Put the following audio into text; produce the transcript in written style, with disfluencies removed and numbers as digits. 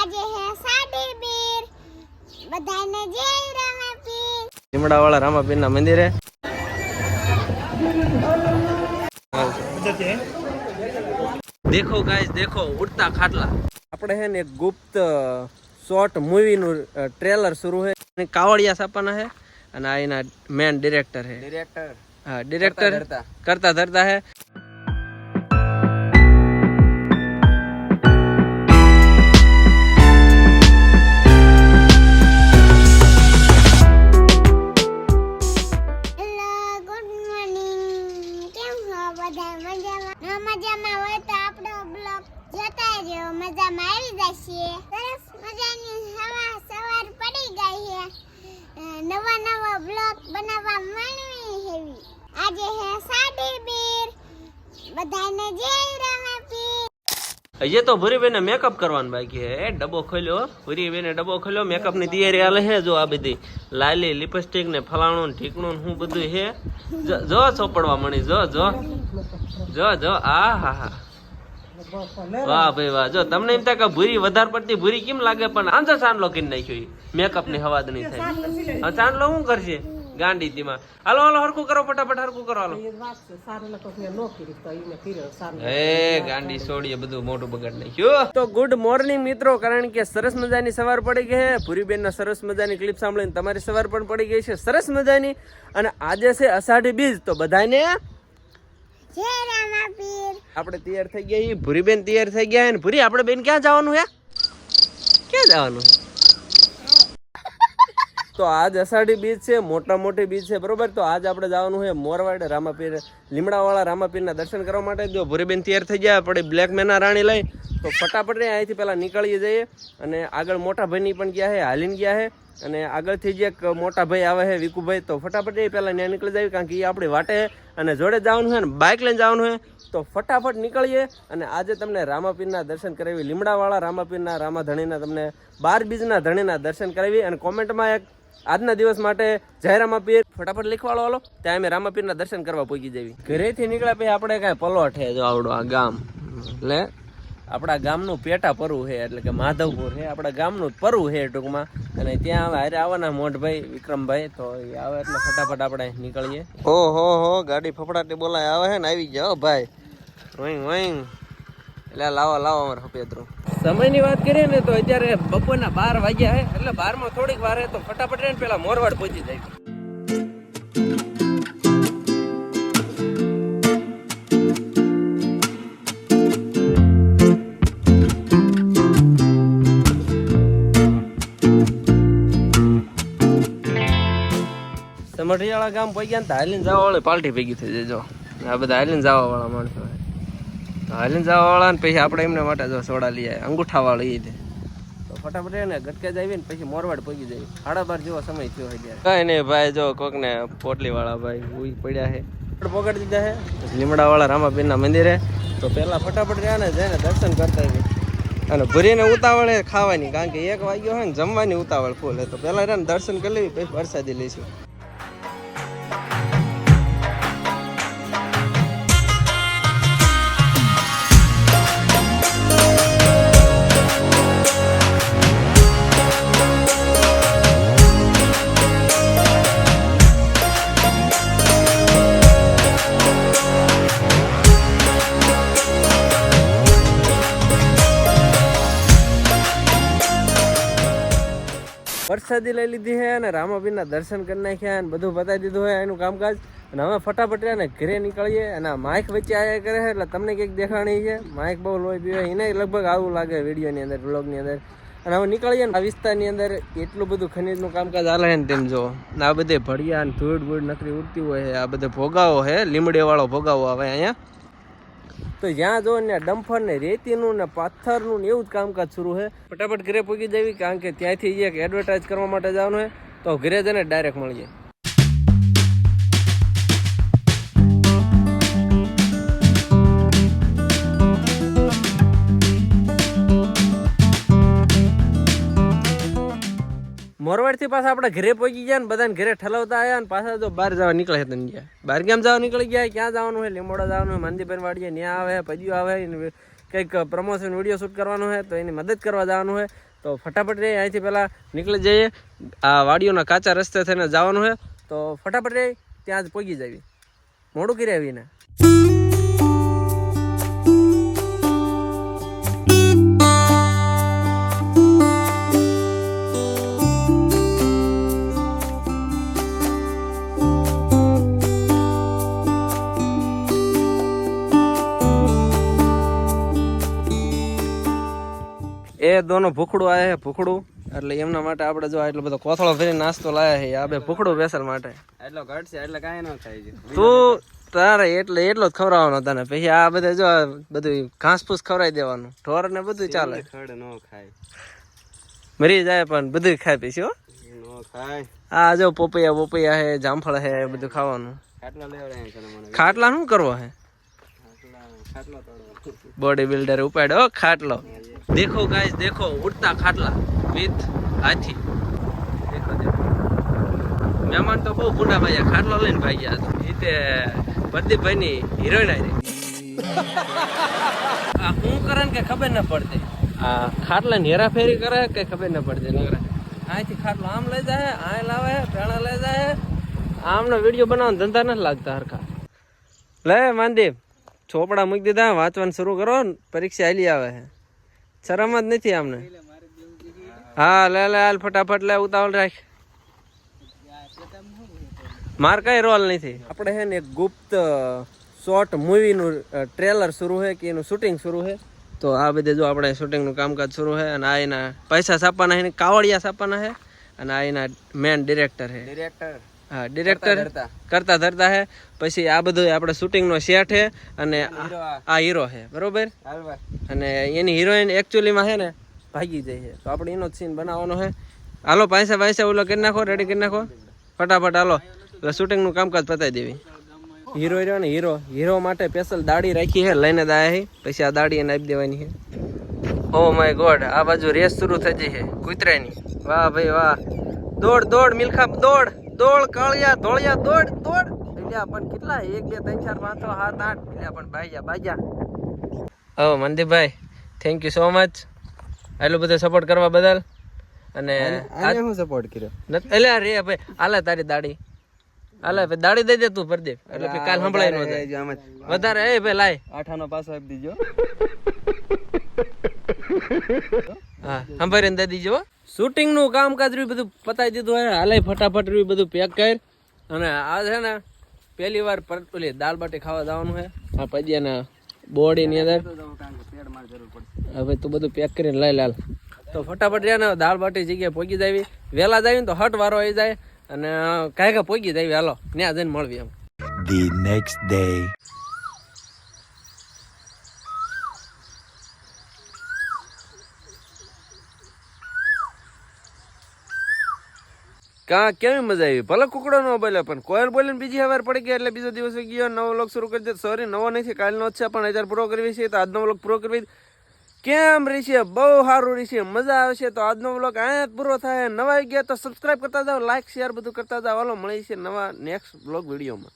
આજે હે સાડી બીર બધાને જય રામાપીર લીમડા વાળા રામાપીર ના મંદિરે देखो गाइस देखो उड़ता खाटला આપણે હે ને એક ગુપ્ત શોર્ટ મૂવી નું ટ્રેલર શરૂ है કાવડિયા છાપાના है અને આ એના મેન ડિરેક્ટર है हाँ डायरेक्टर करता धरता है મજામાં હોય તો આપણો બ્લોગ જોતા રહ્યો મજામાં આવી જશે સરસ મજાની સવાર પડી ગઈ છે નવા બ્લોગ બનાવવા માંડવી હેવી આજે હે સાડી બીર બધાને જય રામાપીર ये तो भूरी बेने मेकअप करवान बाकी है डब्बो खोलो भूरी बेने डब्बो खोलो मेकअप ની તૈયારી આલે હે જો આ બધી લાલી લિપસ્ટિક ને ફલાણું ને ઠીકણું હું બધું હે જો ચોપડવા મણી જો જો જો જો આ હા હા વાહ ભાઈ વાહ જો તમને એમ થાય કે ભૂરી વધારે પડતી ભૂરી કેમ લાગે પણ આંધો ચાંદલો કરી નાખ્યો મેકઅપ ની હવાદ નહીં થાય ચાંદલો શું કરશે ગાંડી દીમાં હાલો હાલો હરકું કરો ફટાફટ હરકું કરો હાલો એ ગાંડી છોડીએ બધું મોટું બગાડ નાખ્યું તો ગુડ મોર્નિંગ મિત્રો કારણ કે સરસ મજાની સવાર પડી ગઈ છે ભૂરીબેન ના સરસ મજાની ક્લિપ સાંભળીને તમારી સવાર પણ પડી ગઈ છે સરસ મજાની અને આજે છે અષાઢી બીજ તો બધાને જય રામાપીર આપણે તૈયાર થઈ ગયા ભૂરીબેન તૈયાર થઈ ગયા ને ભૂરી આપણે બેન ક્યાં જવાનું હે ક્યાં જવાનું તો આજ અષાઢી બીજ છે મોટા મોટી બીજ છે બરોબર તો આજ આપણે જવાનું છે મોરવાડ રામાપીર લીમડાવાળા રામાપીરના દર્શન કરવા માટે જો ભૂરીબેન તૈયાર થઈ ગયા આપણે બ્લેક મેના રાણી લઈ તો ફટાફટ અહીંથી પહેલાં નીકળીએ જઈએ અને આગળ મોટા ભાઈની પણ ગયા છે હાલીને ગયા છે અને આગળથી જે એક મોટા ભાઈ આવે છે વિકુભાઈ તો ફટાફટ એ પહેલાં ત્યાં નીકળી જાય કારણ કે એ આપણી વાટે અને જોડે જવાનું છે ને બાઇક લઈને જવાનું છે તો ફટાફટ નીકળીએ અને આજે તમને રામાપીરના દર્શન કરાવી લીમડાવાળા રામાપીરના રામાધણીના તમને 12 બીજના ધણીના દર્શન કરાવી અને કોમેન્ટમાં એક આજના દિવસ માટે જય રામાપીર ફટાફટ લખવાળો હાલો ત્યાં અમે રામાપીરના દર્શન કરવા પહોંચી જવી ઘરેથી નીકળ્યા પછી આપણે કાંઈ પલોટ છે જો આવડો આ ગામ એટલે આપણા ગામનું પેટા પરવું છે એટલે કે માધવપુર છે આપણા ગામનું જ પરવું છે ટૂંકમાં અને ત્યાં હારે આવવાના મોઢભાઈ વિક્રમભાઈ તો એ આવે એટલે ફટાફટ આપણે નીકળીએ હો ગાડી ફફડાટી બોલાય આવે છે ને આવી જાઓ ભાઈ વઈંગ વઈંગ એટલે લાવો લાવો અમારે સફેદરું સમયની વાત કરીએ ને તો અત્યારે બપોરના 12 વાગ્યા છે એટલે 12 માં થોડીક વાર તો ફટાફટ રહીને પેલા મોરવાડ પહોંચી જાય સમઢિયાળા ગામ પહોંચ્યા ને તો હાલીને જવા વાળા પાલટી ભેગી થઈ જાય જો આ બધા હાલીને જવા વાળા માણસો હાલીને જવા વાળા ને પછી આપણે એમને માટે જો સોડા લઈ આવે અંગૂઠા વાળા એ તો ફટાફટ ને ગટકે જ આવીને પછી મોરવાડ પહોંચી જાય 12:30 જેવો સમય થયો હોય ત્યારે કઈ નહીં ભાઈ જો કોક ને પોટલી વાળા ભાઈ ઉઈ પડ્યા છે પકડી દીધા છે લીમડા વાળા રામાપીર ના મંદિરે તો પેલા ફટાફટ રહ્યા ને જઈને દર્શન કરતા અને ભરીને ઉતાવળે ખાવાની કારણ કે 1 વાગ્યો હોય ને જમવાની ઉતાવળ ફૂલ તો પેલા રહ્યા ને દર્શન કરી લેવી પછી પ્રસાદી લઈશું પ્રસાદી લઈ લીધી છે અને રામાપીરના દર્શન કરી નાખ્યા અને બધું બતાવી દીધું હોય એનું કામકાજ અને હવે ફટાફટ ને ઘરે નીકળીએ અને આ માઇક વચ્ચે આયા કરે છે એટલે તમને કંઈક દેખાણી છે માઇક બહુ લોહી પીવે એને લગભગ આવું લાગે વિડીયોની અંદર બ્લોગની અંદર અને હવે નીકળીએ ને આ વિસ્તારની અંદર એટલું બધું ખનીજનું કામકાજ હાલે છે ને તેમ જો આ બધે ભડિયા ને ધૂળ બૂળ નકરી ઉડતી હોય છે આ બધે ભોગાવો છે લીમડીવાળો ભોગાવો આવે અહીંયા તો જ્યાં જો ને ડમ્ફર ને રેતીનું ને પાથરનું ને એવું જ કામકાજ શરૂ છે ફટાફટ ઘરે પહોંચી જવી કારણ કે ત્યાંથી એક એડવર્ટાઇઝ કરવા માટે જવાનું છે તો ઘરે જઈને ડાયરેક્ટ મળીએ મોરવાડ થી પાછા આપણે ઘરે પહોંચી ગયા ને બધાને ઘરે ઠલવતા આવ્યા ને પાછા તો બહાર જવા નીકળે છે તને ગયા બહાર કેમ જવા નીકળી ગયા ક્યાં જવાનું છે લીમોડા જવાનું હોય માંદીબેન વાડીએ ત્યાં આવે પજ્યું આવે કંઈક પ્રમોશન વિડીયો શૂટ કરવાનું હોય તો એની મદદ કરવા જવાનું હોય તો ફટાફટ રે અહીંથી પહેલાં નીકળી જઈએ. આ વાડીઓના કાચા રસ્તે થઈને જવાનું છે, તો ફટાફટ રે ત્યાં જ પહોંચી જવી. મોડું કરી આવીને એ દોનો ભૂખડું આવે છે, ભૂખડું એટલે એમના માટે આપણે જો એટલો બધો કોથળો ભરીને નાસ્તો લાયા છે. આ બે ભૂખડું બેસલ માટે એટલો ઘટશે એટલે કાંઈ ન થાય છે. તું તારે એટલો જ ખવડાવવાનો તને. પછી આ બધા જો આ બધું ઘાસ ફૂસ ખવડાવી દેવાનું, ઢોર ને બધું ચાલે. ખડ ન ખાય, મરી જાય પણ બધું ખાય પછી. હો ન ખાય. આ જો પોપૈયા હે, જામફળ હે, એ બધું ખાવાનું. ખાટલા લેવડાય તને મને. ખાટલા શું કરવો હે? ખાટલો તોડવો. બોડી બિલ્ડર ઉપાડ્યો ખાટલો. देखो गाइस, देखो उड़ता खाटला विथ हाथी. देखो देखो મહેમાન તો બહુ બુઢા ભાઈ ખાટલો લઈને ભાગ્યા તો ઈતે પ્રદીપભાઈ ની હિરોઈન આવી. આ શું કરે કે ખબર ન પડતી. આ ખાટલા ની હેરાફેરી કરે કે ખબર ન પડતી. નગરા અહીંથી ખાટલો આમ લઈ જાય, આ લાવે, પેણા લઈ જાય. આમનો વિડીયો બનાવવાનો ધંધા નથી લાગતા હરખા. લે માનદીપ, ચોપડા મૂકી દીધા, વાંચવાનું શરૂ કરો, પરીક્ષા આલી આવે છે. શરમ જ નથી આમને. હા લે હાલ ફટાફટ લે, ઉતાવળ રાખ. માર કઈ રોલ નથી. આપણે છે ને એક ગુપ્ત શોર્ટ મૂવીનું ટ્રેલર શરૂ છે કે એનું શૂટિંગ શરૂ છે. તો આ બધે જો આપણે શૂટિંગનું કામકાજ શરૂ છે. અને આ એના પૈસા છાપવાના છે, કાવડિયા છાપવાના છે. અને આ એના મેન ડિરેક્ટર છે. હા ડિરેક્ટર કરતા ધરતા છે. પછી આ બધું આપણે શૂટિંગનો સેટ છે. અને આ હીરો છે, બરોબર. અને એની હિરોઈન એકચ્યુઅલીમાં છે ને ભાગી જાય છે. તો આપણે એનો જ સીન બનાવવાનો છે. હાલો પૈસા ઓલો કરી નાખો, રેડી કરી નાખો ફટાફટ. હાલો એટલે શૂટિંગનું કામકાજ પતાવી દેવી. હીરો રહ્યો ને, હીરો માટે સ્પેશિયલ દાઢી રાખી છે, લઈને દાયા છે. પછી આ દાઢી એને આપી દેવાની છે. ઓ માય ગોડ, આ બાજુ રેસ શરૂ થઈ જઈ છે કૂતરાની. વાહ ભાઈ વાહ, દોડ મિલખા દોડ, કાળિયા ધોળિયા દોડ. એટલે પણ કેટલા 1 2 3 4 5 6 7 8 એટલે પણ બાજા. ઓ મનદીપભાઈ, થેન્ક યુ સો મચ આટલું બધું સપોર્ટ કરવા બદલ. અને હું સપોર્ટ કર્યો એટલે રે ભાઈ, હાલે તારી દાઢી હાલે ભાઈ, દાઢી દઈ દે તું પ્રદીપ, એટલે કાલ સંભળાય ન જાય વધારે. એ ભાઈ લાય આઠાનો પાસો આપી દીજો. હા સંભાળીને દઈ દીજો. શૂટિંગ નું કામકાજ રહ્યું બધું પતાવી દીધું હોય. હાલે ફટાફટ રહ્યું બધું પેક કર. અને આ છે ને પહેલી વાર ઓલી દાળ બાટી ખાવા જવાનું છે. આ પજ્યાના બોડી ની અંદર હવે તું બધું પેક કરીને લઈ લાલ. તો ફટાફટ રહ્યા ને દાળ બાટી જગ્યાએ પહોંચી જાય. વહેલા જાય ને તો હટ વારો આવી જાય. અને કાંઈ પહોંચી જાય. હાલો ત્યાં જઈને મળવી એમ. The next day. કેવી મજા આવી. ભલે કુકડો ન બોલે પણ કોયલ બોલીને બીજી વાર પડી ગઈ એટલે બીજો દિવસ ગયો. નવો વ્લોગ શરૂ કરી દે. સોરી નવો નથી, કાલનો જ છે, પણ 1000 પૂરો કરવી છે. તો આજનો વ્લોગ પૂરો કરવી કેમ રહેશે, બહુ સારું રહેશે, મજા આવશે. તો આજનો વ્લોગ અહીંયા જ પૂરો થાય. નવા આવી ગયા તો સબસ્ક્રાઈબ કરતા જાઓ, લાઈક શેર બધું કરતા જાઓ. હાલો મળી છે નવા નેક્સ્ટ વ્લોગ વિડીયોમાં.